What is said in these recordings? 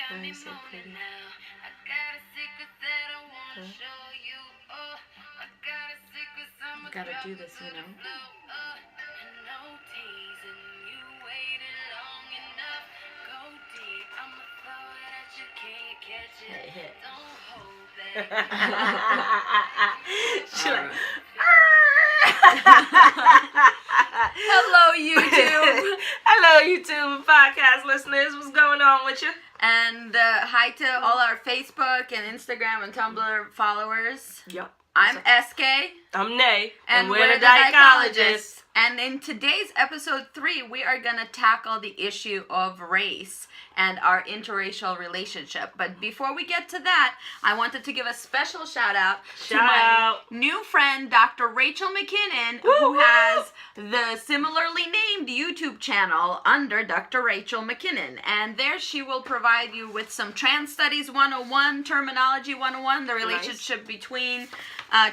Why are you so pretty? Huh? You gotta do this, you know? Hey, hit. She's like, hello, YouTube. Hello, YouTube podcast listeners. What's going on with you? And hi to all our Facebook and Instagram and Tumblr followers. Yep. I'm SK. I'm Nay. And we're the Dykeologists. And in today's episode 3, we are going to tackle the issue of race and our interracial relationship. But before we get to that, I wanted to give a special shout out to my new friend, Dr. Rachel McKinnon, who has the similarly named YouTube channel under Dr. Rachel McKinnon. And there she will provide you with some Trans Studies 101, Terminology 101, the relationship between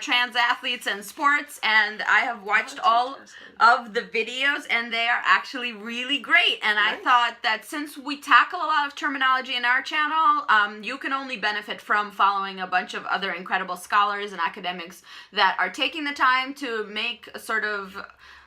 trans athletes and sports. And I have watched all of the videos, and they are actually really great. And I thought that since we tackle a lot of terminology in our channel, you can only benefit from following a bunch of other incredible scholars and academics that are taking the time to make sort of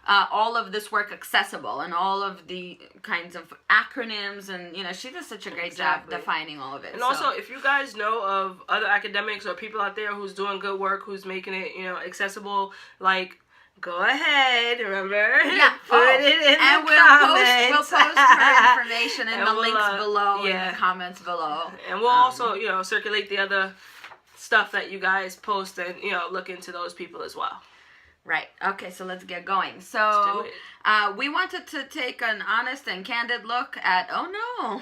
all of this work accessible, and all of the kinds of acronyms, and you know, she does such a great job defining all of it. And also, if you guys know of other academics or people out there who's doing good work, who's making it, you know, accessible, like, go ahead, remember? Yeah, put it in and the comments. We'll post her information in the we'll, links below, yeah. in the comments below. And we'll also, you know, circulate the other stuff that you guys post, and, you know, look into those people as well. Right. Okay, so let's get going. So, we wanted to take an honest and candid look at, oh no,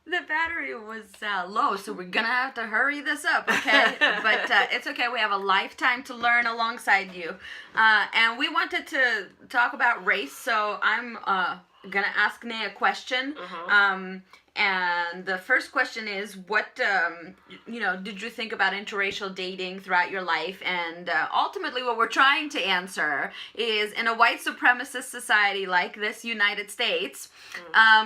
the battery was low, so we're gonna have to hurry this up, okay? But it's okay, we have a lifetime to learn alongside you. And we wanted to talk about race, so I'm gonna ask Nay a question. And the first question is, what, you know, did you think about interracial dating throughout your life? And ultimately what we're trying to answer is, in a white supremacist society like this United States,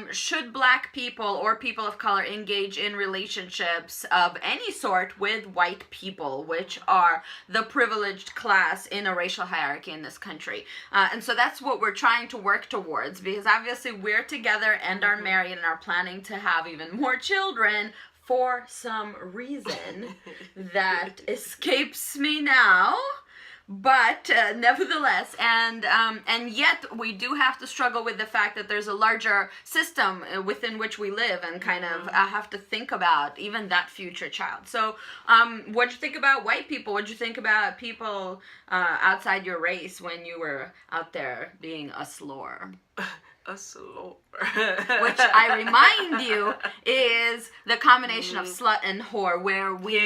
should black people or people of color engage in relationships of any sort with white people, which are the privileged class in a racial hierarchy in this country? And so that's what we're trying to work towards, because obviously we're together and are married and are planning to have even more children for some reason that escapes me now, but nevertheless, and yet we do have to struggle with the fact that there's a larger system within which we live, and kind of have to think about even that future child. So what'd you think about white people? What'd you think about people outside your race when you were out there being a slore? A slore. Which I remind you is the combination of slut and whore, where we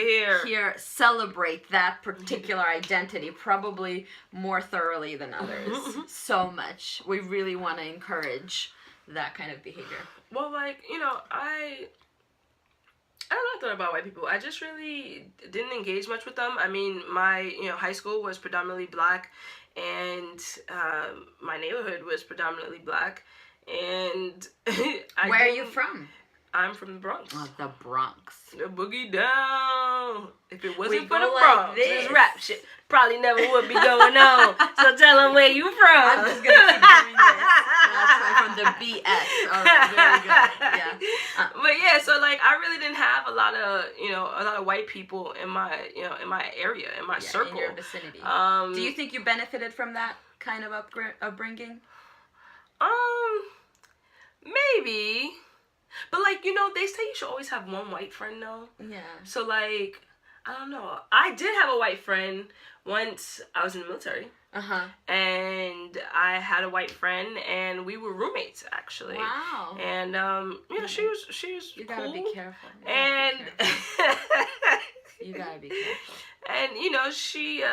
here celebrate that particular identity probably more thoroughly than others. So much. We really want to encourage that kind of behavior. Well, like, you know, I don't know about white people. I just really didn't engage much with them. I mean, my, you know, high school was predominantly black, and my neighborhood was predominantly black. And where are you from? I'm from the Bronx. Oh, the Bronx. The boogie down. If it wasn't for the like Bronx, this rap shit probably never would be going on. So tell them where you from. I'm just gonna keep doing this. That's like from the BS. All right, very good. Yeah. But yeah, so like I really didn't have a lot of white people in my, you know, in my area, in my circle, in your vicinity. Do you think you benefited from that kind of upbringing? Maybe. But, like, you know, they say you should always have one white friend, though. Yeah. So, like, I don't know. I did have a white friend once I was in the military. And I had a white friend, and we were roommates, actually. Wow. And, you know, she was You cool. gotta be careful. You gotta be careful. And, you know, she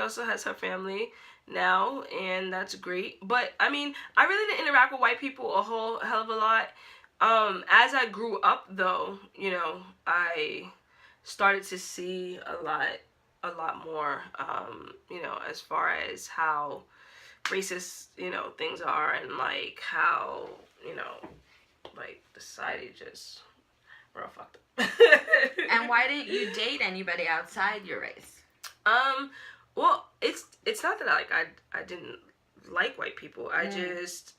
also has her family now, and that's great. But, I mean, I really didn't interact with white people a whole hell of a lot. As I grew up, though, you know, I started to see a lot more, you know, as far as how racist, you know, things are, and like how, you know, like the society just we're all fucked up. And why didn't you date anybody outside your race? Well, it's not that I didn't like white people. I just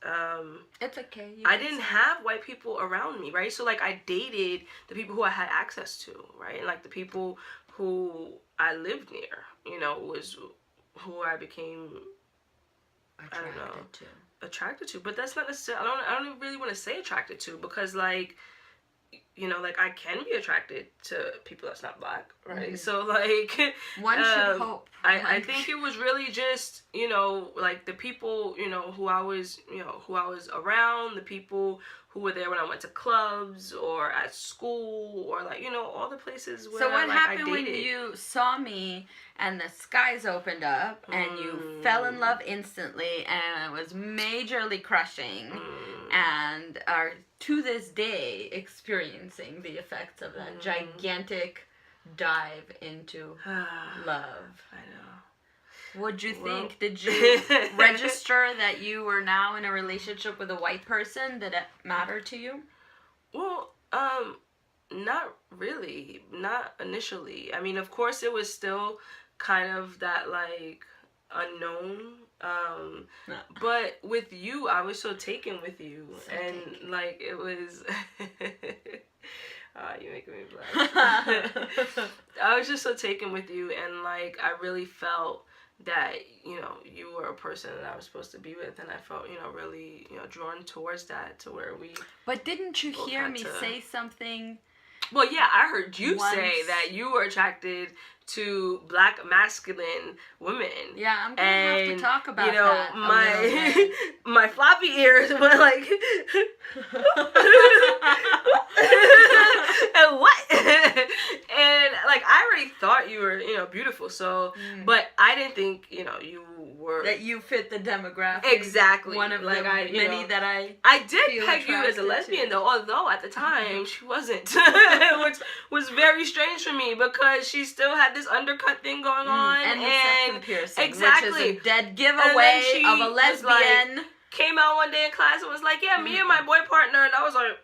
it's okay. I didn't have white people around me, right? So like I dated the people who I had access to, right? And like the people who I lived near, you know, was who I became attracted to. But that's not necessarily I don't really want to say attracted to, because like, you know, like I can be attracted to people that's not black, right? So like one should hope. I think it was really just, you know, like the people, you know, who I was around, the people who were there when I went to clubs or at school or like, you know, all the places where what happened when you saw me and the skies opened up and you fell in love instantly and it was majorly crushing and are to this day experiencing the effects of that gigantic dive into love? I know. What'd you think? Did you register that you were now in a relationship with a white person? Did it matter to you? Well, not really. Not initially. I mean, of course, it was still kind of that, like, unknown. But with you, I was so taken with you. Like, it was... you're making me blush. I was just so taken with you, and, like, I really felt that, you know, you were a person that I was supposed to be with, and I felt, you know, really, you know, drawn towards that, to where we... But didn't you hear me say something? Well, yeah, I heard you say that you were attracted to black masculine women. Yeah, I'm gonna have to talk about that. You know, my floppy ears were like, and what? And like I already thought you were, you know, beautiful. So, but I didn't think, you know, you were that you fit the demographic. Exactly. One of like many that I did peg you as a lesbian though, although at the time she wasn't, which was very strange for me because she still had this undercut thing going on and the septum piercing, exactly, which is a dead giveaway of a lesbian. Came out one day in class and was like, yeah, me and my boy partner, and I was like,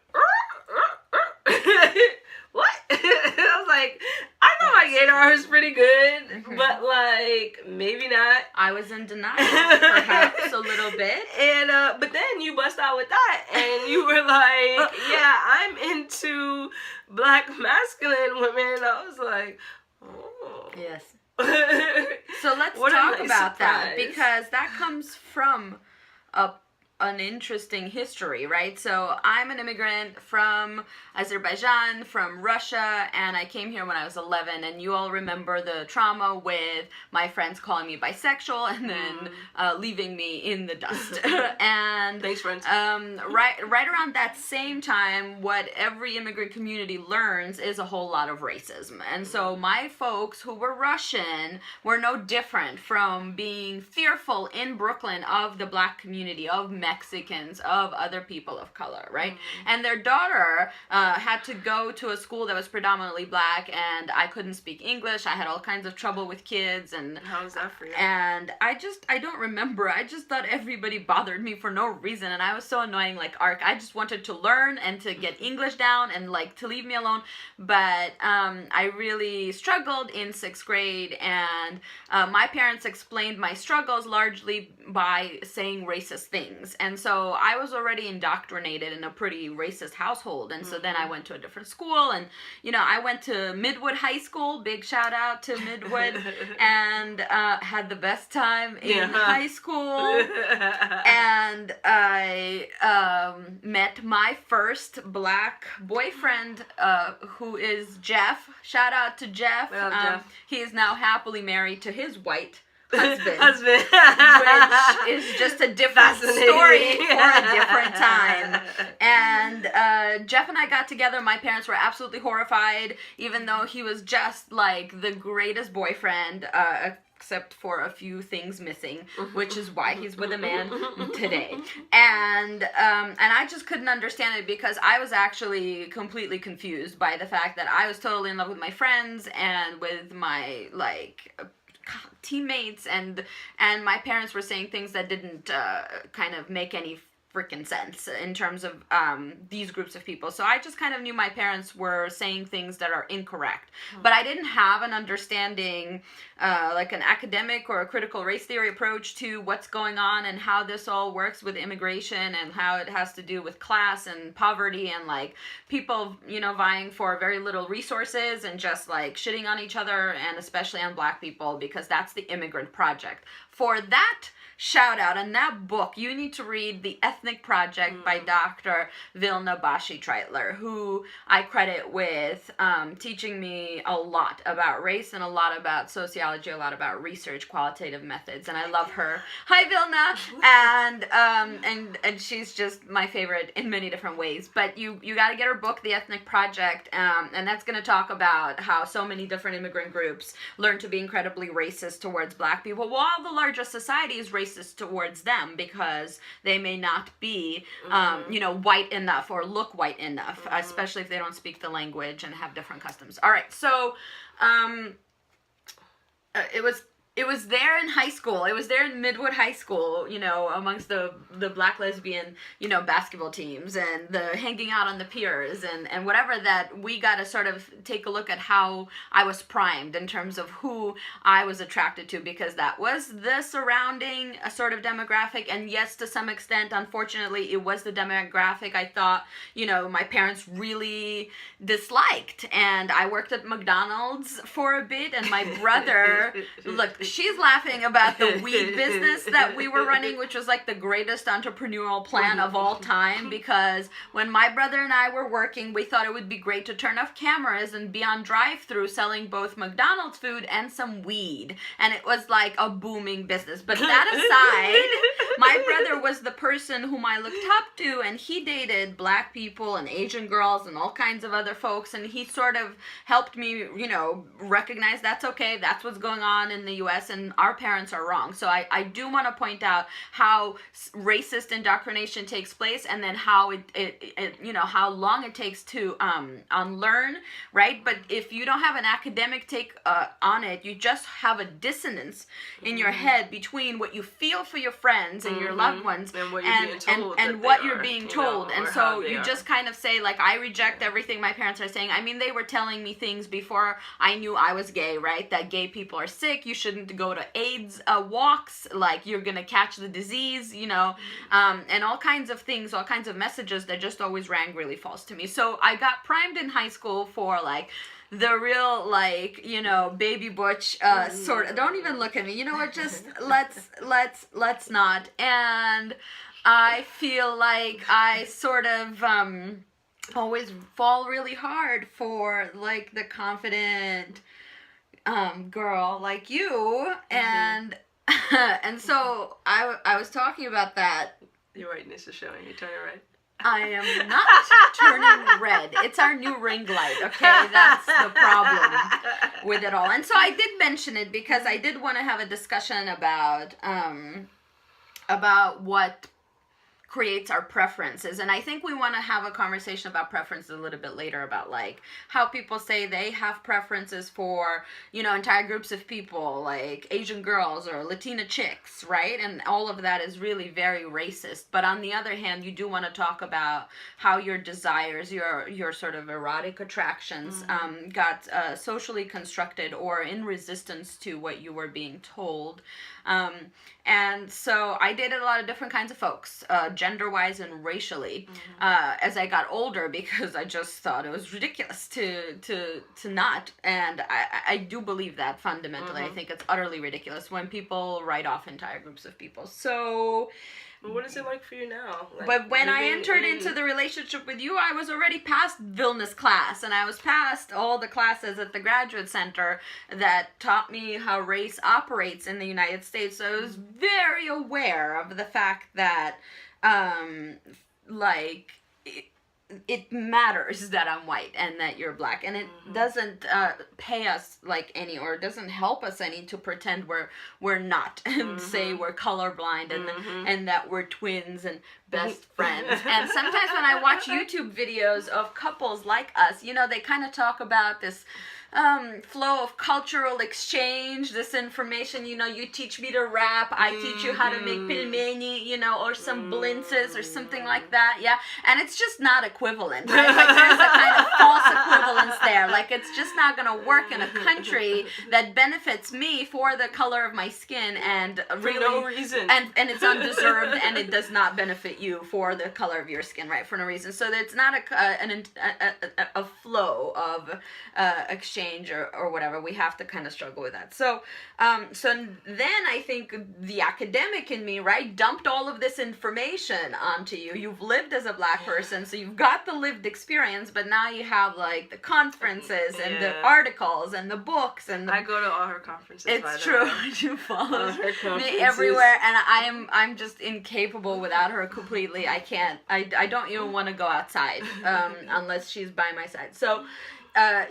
what? I was like, I know my gaydar is pretty good, but like maybe not. I was in denial, perhaps a little bit. And but then you bust out with that, and you were like, yeah, I'm into black masculine women. I was like, oh. Yes. So let's talk about that, because that comes from an interesting history, right? So I'm an immigrant from Azerbaijan, from Russia, and I came here when I was 11, and you all remember the trauma with my friends calling me bisexual and then leaving me in the dust. And thanks, friends. Right around that same time, what every immigrant community learns is a whole lot of racism. And so my folks who were Russian were no different from being fearful in Brooklyn of the black community, of Mexicans, of other people of color, right? And their daughter had to go to a school that was predominantly black, and I couldn't speak English. I had all kinds of trouble with kids. And how was that for you? And I don't remember. I just thought everybody bothered me for no reason, and I was so annoying. Like, Ark, I just wanted to learn and to get English down and like to leave me alone. But I really struggled in 6th grade, and my parents explained my struggles largely by saying racist things. And so I was already indoctrinated in a pretty racist household. And so then I went to a different school, and, you know, I went to Midwood High School, big shout out to Midwood, and had the best time in high school. And I met my first black boyfriend, who is Jeff. Shout out to Jeff. Jeff. He is now happily married to his white husband. Which is just a different story for a different time. And Jeff and I got together. My parents were absolutely horrified, even though he was just like the greatest boyfriend, except for a few things missing, which is why he's with a man today. And I just couldn't understand it, because I was actually completely confused by the fact that I was totally in love with my friends and with my like teammates, and my parents were saying things that didn't kind of make any freaking sense in terms of these groups of people. So I just kind of knew my parents were saying things that are incorrect. But I didn't have an understanding, like an academic or a critical race theory approach to what's going on and how this all works with immigration and how it has to do with class and poverty and like people, you know, vying for very little resources and just like shitting on each other, and especially on Black people, because that's the Immigrant Project. For that shout out, and that book, you need to read The Ethnic Project by Dr. Vilna Bashi-Treitler, who I credit with teaching me a lot about race and a lot about sociology, a lot about research, qualitative methods, and I love her. Hi, Vilna! And she's just my favorite in many different ways. But you got to get her book, The Ethnic Project, and that's going to talk about how so many different immigrant groups learn to be incredibly racist towards Black people, while the larger society is racist towards them because they may not be, you know, white enough or look white enough, especially if they don't speak the language and have different customs. All right, so it was there in high school. It was there in Midwood High School, you know, amongst the Black lesbian, you know, basketball teams and the hanging out on the piers and whatever, that we got to sort of take a look at how I was primed in terms of who I was attracted to, because that was the surrounding sort of demographic. And yes, to some extent, unfortunately, it was the demographic I thought, you know, my parents really disliked. And I worked at McDonald's for a bit, and my brother, look, she's laughing about the weed business that we were running, which was like the greatest entrepreneurial plan of all time, because when my brother and I were working, we thought it would be great to turn off cameras and be on drive-through selling both McDonald's food and some weed. And it was like a booming business. But that aside, my brother was the person whom I looked up to, and he dated Black people and Asian girls and all kinds of other folks, and he sort of helped me, you know, recognize that's okay, that's what's going on in the U.S., and our parents are wrong. So I do want to point out how racist indoctrination takes place, and then how it you know, how long it takes to unlearn, right? But if you don't have an academic take on it, you just have a dissonance in your head between what you feel for your friends and your loved ones and what you're being told, and what you're being told. And so you just kind of say, like, I reject everything my parents are saying. I mean, they were telling me things before I knew I was gay, right? That gay people are sick, you shouldn't go to AIDS walks, like you're gonna catch the disease, you know, and all kinds of things, all kinds of messages that just always rang really false to me. So I got primed in high school for like the real, like, you know, baby butch sort of, don't even look at me, you know what, just let's not. And I feel like I sort of always fall really hard for like the confident girl like you, and and so I was talking about that. Your whiteness is showing. You're turning red. I am not turning red. It's our new ring light, okay? That's the problem with it all. And so I did mention it because I did want to have a discussion about what creates our preferences. And I think we want to have a conversation about preferences a little bit later, about like how people say they have preferences for, you know, entire groups of people, like Asian girls or Latina chicks, right? And all of that is really very racist. But on the other hand, you do want to talk about how your desires, your sort of erotic attractions got socially constructed or in resistance to what you were being told. And so I dated a lot of different kinds of folks, gender-wise and racially, as I got older, because I just thought it was ridiculous to not. And I do believe that fundamentally. I think it's utterly ridiculous when people write off entire groups of people. So... What is it like for you now? Like, but when I entered into the relationship with you, I was already past Vilna's class, and I was past all the classes at the Graduate Center that taught me how race operates in the United States. So I was very aware of the fact that, like, it matters that I'm white and that you're Black, and it doesn't pay us like any, or it doesn't help us any to pretend we're not and say we're colorblind and that we're twins and best friends. And sometimes when I watch YouTube videos of couples like us, you know, they kind of talk about this flow of cultural exchange, this information, you know, you teach me to rap, I teach you how to make pilmeni, you know, or some blintzes or something like that, yeah, and it's just not equivalent, right? Like, there's a kind of false equivalence there, like, it's just not gonna work in a country that benefits me for the color of my skin, and really, for no reason, and it's undeserved, and it does not benefit you for the color of your skin, right, for no reason. So it's not a flow of exchange or whatever. We have to kind of struggle with that. So then I think the academic in me, right, dumped all of this information onto you. You've lived as a Black person, so you've got the lived experience, but now you have like the conferences and the articles and the books and I go to all her conferences. It's true. You follow me everywhere, and I'm just incapable without her completely. I can't. I don't even want to go outside unless she's by my side. So.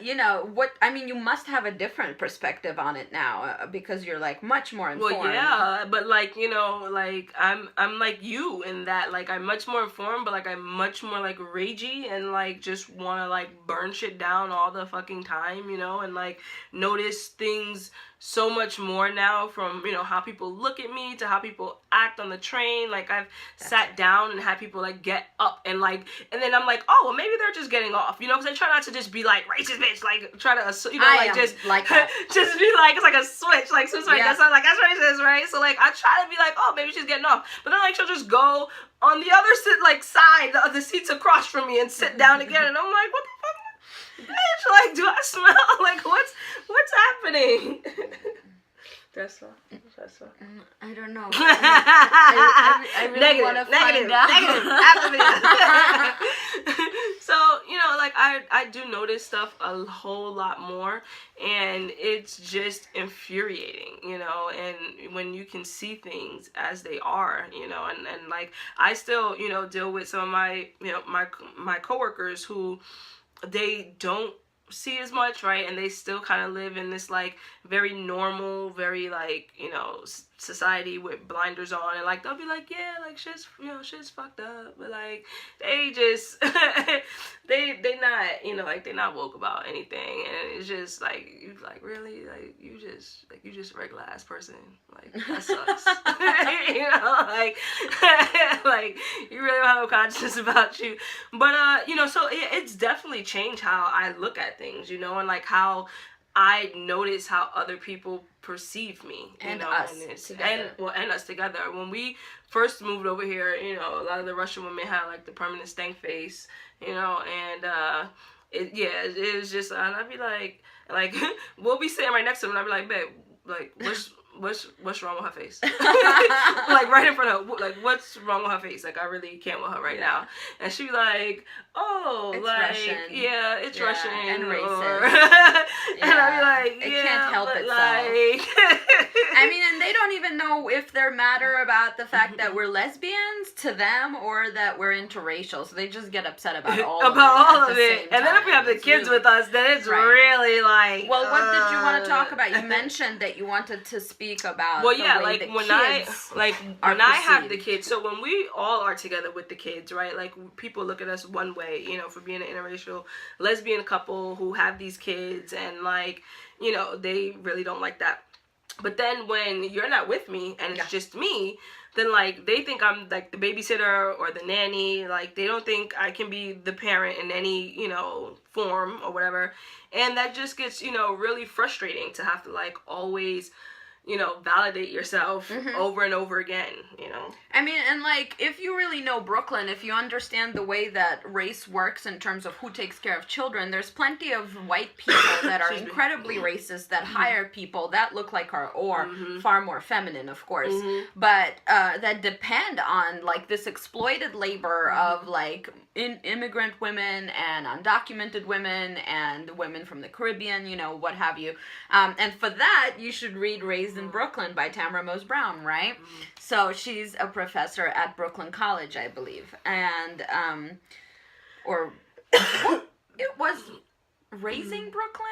You know, you must have a different perspective on it now because you're like much more informed. Well, yeah, but like, you know, like I'm like you in that, like I'm much more informed, but like I'm much more like ragey and like just want to like burn shit down all the fucking time, you know, and like notice things so much more now, from, you know, how people look at me to how people act on the train. Like I've sat down and had people like get up and like, and then I'm like, oh, well, maybe they're just getting off, you know, because I try not to just be like racist bitch, like try to, you know, like just like just be like, it's like a switch, like switch, right? That's not like, that's racist, right? So like I try to be like, oh, maybe she's getting off, but then like she'll just go on the other side of the seats across from me and sit down again, and I'm like, what the fuck? Bitch, like, do I smell? Like, what's happening? That's all. I don't know. I really want to find out. Negative. So, you know, like, I do notice stuff a whole lot more, and it's just infuriating, you know, and when you can see things as they are, you know, and like, I still, you know, deal with some of my, you know, my coworkers who, they don't see as much, right, and they still kind of live in this like very normal, very like, you know, society with blinders on, and like they'll be like, yeah, like shit's fucked up, but like they just they not, you know, like they're not woke about anything, and it's just like, you like, really, like you just a regular ass person, like that sucks. You know, like like you really don't have no conscience about you. But you know, so it's definitely changed how I look at things, you know, and like how I notice how other people perceive me, you and know, us and us together. When we first moved over here, you know, a lot of the Russian women had like the permanent stank face, you know, and it was just, and I'd be like we'll be sitting right next to them, and I'd be like, babe, like what's wrong with her face? Like right in front of her, like what's wrong with her face? Like I really can't with her right now. And she'd be like, oh, it's like Russian. Yeah, it's Russian and racist. Or... and I'd be like, it can't help itself. Like... I mean, and they don't even know if they're matter about the fact that we're lesbians to them or that we're interracial, so they just get upset about all of it. And then if we have the kids with us, then it's really like, well, what did you want to talk about? You mentioned that you wanted to speak about, well, yeah, like when I have the kids, so when we all are together with the kids, right, like people look at us one way, you know, for being an interracial lesbian couple who have these kids, and like, you know, they really don't like that. But then when you're not with me and it's just me, then like they think I'm like the babysitter or the nanny. Like they don't think I can be the parent in any, you know, form or whatever. And that just gets, you know, really frustrating to have to like always, you know, validate yourself over and over again, you know? I mean, and like, if you really know Brooklyn, if you understand the way that race works in terms of who takes care of children, there's plenty of white people that are incredibly racist that hire people that look like her, or far more feminine, of course, but that depend on like this exploited labor of like immigrant women and undocumented women and women from the Caribbean, you know, what have you. And for that, you should read Raised in Brooklyn by Tamara Mose Brown, right? So she's a professor at Brooklyn College, I believe. And, or it was Raising Brooklyn?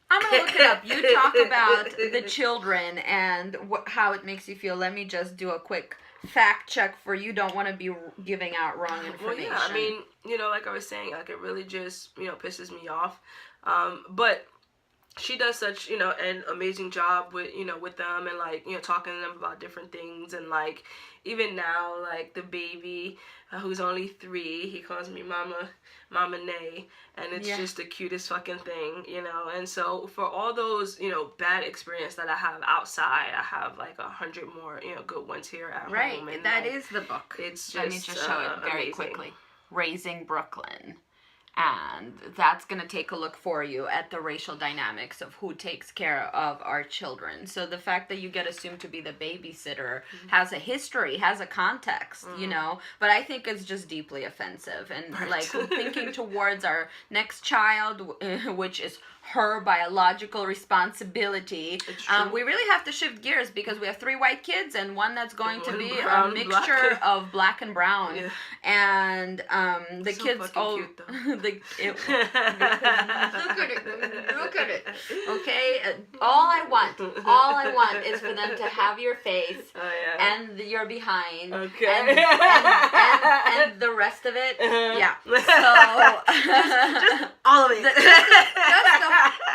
I'm going to look it up. You talk about the children and how it makes you feel. Let me just do a quick fact check for you. Don't want to be giving out wrong information. Well, yeah, I mean, you know, like I was saying, like it really just, you know, pisses me off. But she does such, you know, an amazing job with, you know, with them, and like, you know, talking to them about different things. And like, even now, like the baby, who's only 3, he calls me Mama Nay, and it's just the cutest fucking thing, you know. And so for all those, you know, bad experience that I have outside, I have like 100 more, you know, good ones here at home. And that like, is the book. It's just, let me just show it very amazing. quickly. Raising Brooklyn. And that's going to take a look for you at the racial dynamics of who takes care of our children. So the fact that you get assumed to be the babysitter has a history, has a context, you know, but I think it's just deeply offensive. And like thinking towards our next child, which is her biological responsibility, we really have to shift gears because we have 3 white kids and one that's going to be a mixture of black and brown. And the so kids, cute, though. look at it. Okay, all I want is for them to have your face and your behind, and the rest of it. So just all of it.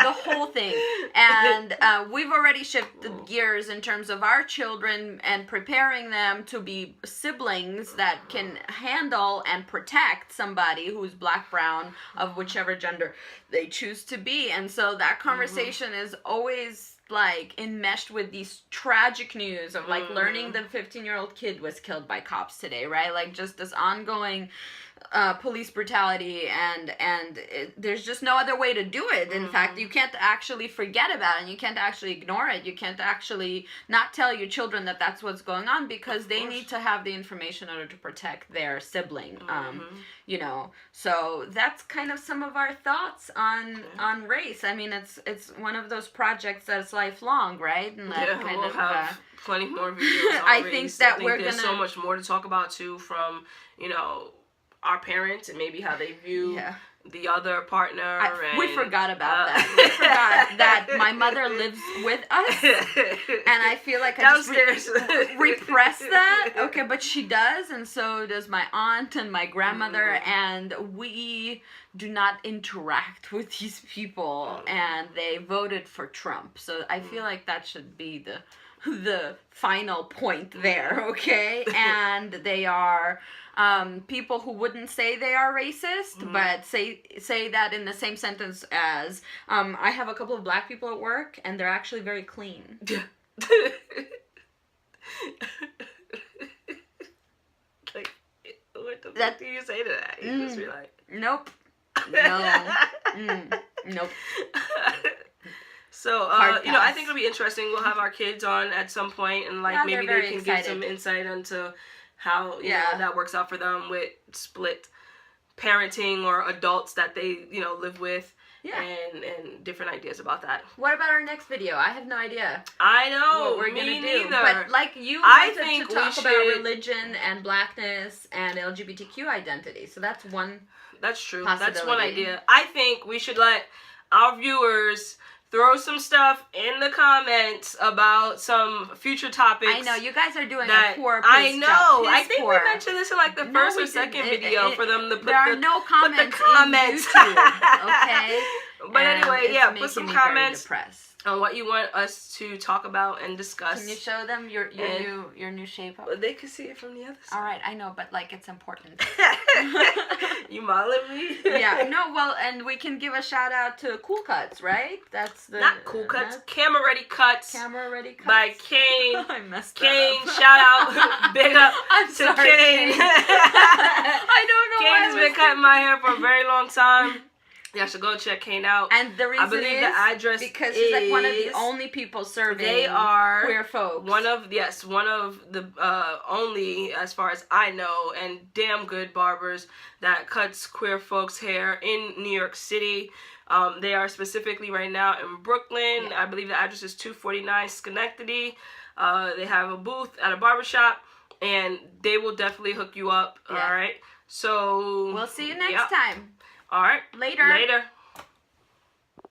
The whole thing. And we've already shifted gears in terms of our children and preparing them to be siblings that can handle and protect somebody who's black, brown, of whichever gender they choose to be. And so that conversation is always like enmeshed with these tragic news of like learning the 15-year-old kid was killed by cops today, right? Like just this ongoing police brutality, and there's just no other way to do it. In fact, you can't actually forget about it, and you can't actually ignore it. You can't actually not tell your children that that's what's going on, because they need to have the information in order to protect their sibling. You know, so that's kind of some of our thoughts on race. I mean, it's one of those projects that's lifelong, right? And that we'll have plenty more videos on I race. think that there's so much more to talk about too, from, you know, our parents and maybe how they view the other partner. We forgot about that. We forgot that my mother lives with us, and I feel like I downstairs just repress that. Okay, but she does, and so does my aunt and my grandmother, and we do not interact with these people, and they voted for Trump. So I feel like that should be the final point there, okay? And they are people who wouldn't say they are racist, but say that in the same sentence as I have a couple of black people at work, and they're actually very clean. Like, what the fuck do you say to that? You just be like, nope. No. Nope. So, you know, I think it'll be interesting. We'll have our kids on at some point, and like maybe they can give some insight into how you know that works out for them with split parenting or adults that they, you know, live with, and different ideas about that. What about our next video? I have no idea. I know what we're gonna do, neither. but like you wanted to talk about religion and blackness and LGBTQ identity, so that's one. That's true. That's one idea. I think we should let our viewers throw some stuff in the comments about some future topics. I know, you guys are doing a poor job. I think we mentioned this in like the first or second video for them to put no comments in YouTube, okay? But anyway, put some comments on what you want us to talk about and discuss. Can you show them your new shape? They can see it from the other side. All right, I know, but like it's important. You modeling me? Yeah, no, well, and we can give a shout out to Cool Cuts, right? That's the not Cool Cuts, Camera Ready Cuts. Camera Ready Cuts by Kane. I messed Kane, that up. shout out, big up to Kane. I don't know. Kane has been cutting my hair for a very long time. Yeah, should go check Kane out. And the reason I believe is the address because she's like one of the only people serving. They are queer folks. One of the only, as far as I know, and damn good barbers that cuts queer folks' hair in New York City. They are specifically right now in Brooklyn. I believe the address is 249 Schenectady. They have a booth at a barbershop, and they will definitely hook you up. All right. So we'll see you next time. All right. Later.